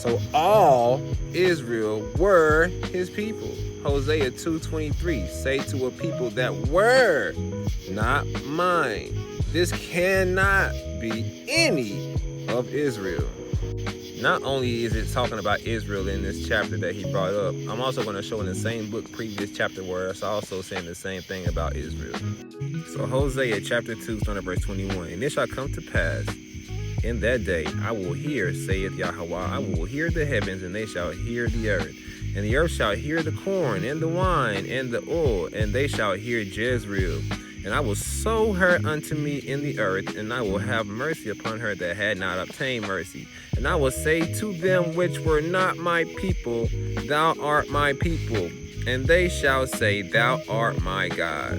So all Israel were his people. Hosea 2:23, say to a people that were not mine. This cannot be any of Israel. Not only is it talking about Israel in this chapter that he brought up, I'm also going to show in the same book, previous chapter, where it's also saying the same thing about Israel. So Hosea chapter 2, starting at verse 21. And it shall come to pass in that day, I will hear, saith Yahweh, I will hear the heavens, and they shall hear the earth. And the earth shall hear the corn, and the wine, and the oil, and they shall hear Jezreel. And I will sow her unto me in the earth, and I will have mercy upon her that had not obtained mercy. And I will say to them which were not my people, Thou art my people. And they shall say, Thou art my God.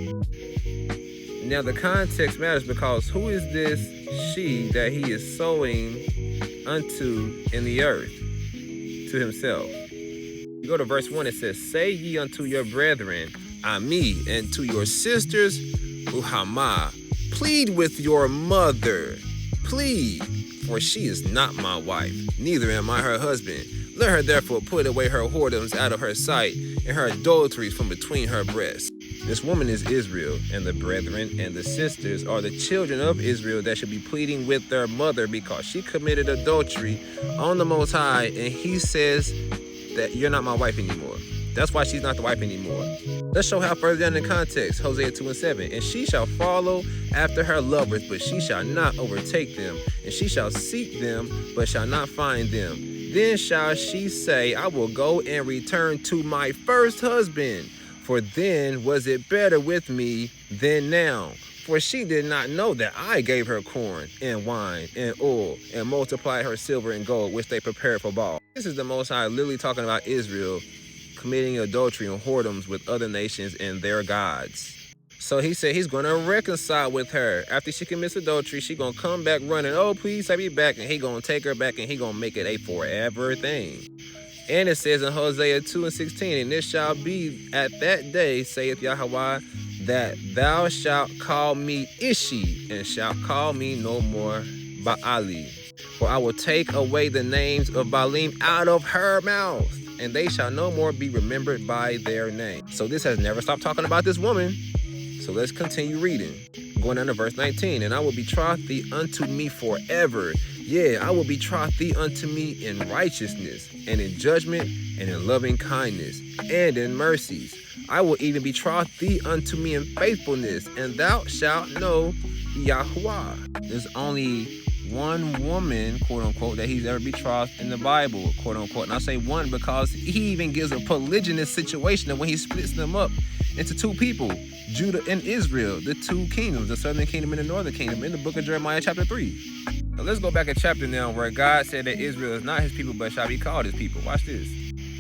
Now the context matters, because who is this she that he is sowing unto in the earth? To himself. You go to verse 1, it says, Say ye unto your brethren, Ami, and to your sisters, Uhama, plead with your mother, plead, for she is not my wife, neither am I her husband. Let her therefore put away her whoredoms out of her sight, and her adulteries from between her breasts. This woman is Israel, and the brethren and the sisters are the children of Israel that should be pleading with their mother, because she committed adultery on the Most High, and he says that you're not my wife anymore. That's why she's not the wife anymore. Let's show how further down in the context. Hosea 2:7. And she shall follow after her lovers, but she shall not overtake them. And she shall seek them, but shall not find them. Then shall she say, I will go and return to my first husband. For then was it better with me than now. For she did not know that I gave her corn and wine and oil and multiplied her silver and gold, which they prepared for Baal. This is the Most High literally talking about Israel committing adultery and whoredoms with other nations and their gods. So he said he's going to reconcile with her. After she commits adultery, she's going to come back running, oh, please, I be back. And he going to take her back, and he going to make it a forever thing. And it says in Hosea 2:16, and it shall be at that day, saith Yahweh, that thou shalt call me Ishi, and shalt call me no more Baali. For I will take away the names of Baalim out of her mouth, and they shall no more be remembered by their name. So this has never stopped talking about this woman. So let's continue reading. Going down to verse 19. And I will betroth thee unto me forever. Yeah, I will betroth thee unto me in righteousness, and in judgment, and in loving kindness, and in mercies. I will even betroth thee unto me in faithfulness, and thou shalt know Yahuwah. There's only one woman, quote unquote, that he's ever betrothed in the Bible, quote unquote. And I say one because he even gives a polygynous situation when he splits them up into two people, Judah and Israel, the two kingdoms, the southern kingdom and the northern kingdom, in the book of Jeremiah chapter 3. Now let's go back a chapter now where God said that Israel is not his people, but shall be called his people. Watch this.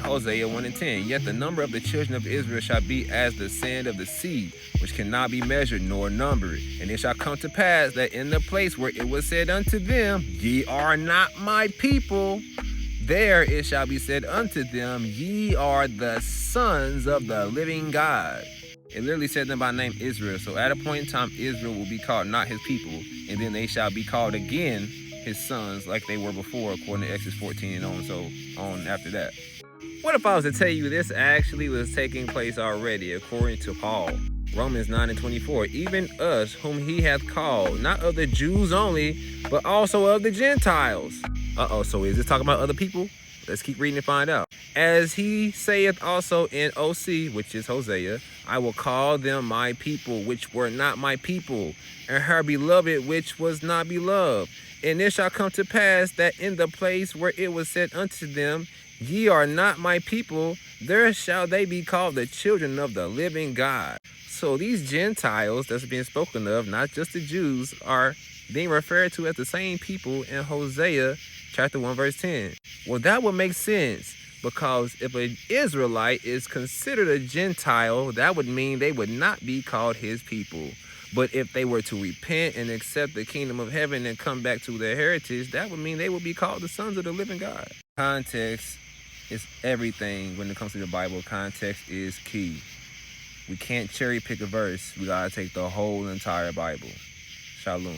Hosea 1:10. Yet the number of the children of Israel shall be as the sand of the sea, which cannot be measured nor numbered. And it shall come to pass that in the place where it was said unto them, Ye are not my people, there it shall be said unto them, Ye are the sons of the living God. It literally said them by name Israel. So at a point in time, Israel will be called not his people, and then they shall be called again his sons like they were before, according to Exodus 14 and on so on after that. What if I was to tell you this actually was taking place already, according to Paul? Romans 9:24, even us whom he hath called, not of the Jews only, but also of the Gentiles. So is this talking about other people? Let's keep reading and find out. As he saith also in OC, which is Hosea, I will call them my people, which were not my people, and her beloved, which was not beloved. And it shall come to pass that in the place where it was said unto them, Ye are not my people, there shall they be called the children of the living God. So these Gentiles that's being spoken of, not just the Jews, are being referred to as the same people in Hosea chapter 1 verse 10. Well, that would make sense, because if an Israelite is considered a Gentile, that would mean they would not be called his people. But if they were to repent and accept the kingdom of heaven and come back to their heritage, that would mean they would be called the sons of the living God. Context is everything when it comes to the Bible. Context is key. We can't cherry pick a verse. We gotta take the whole entire Bible. Shalom.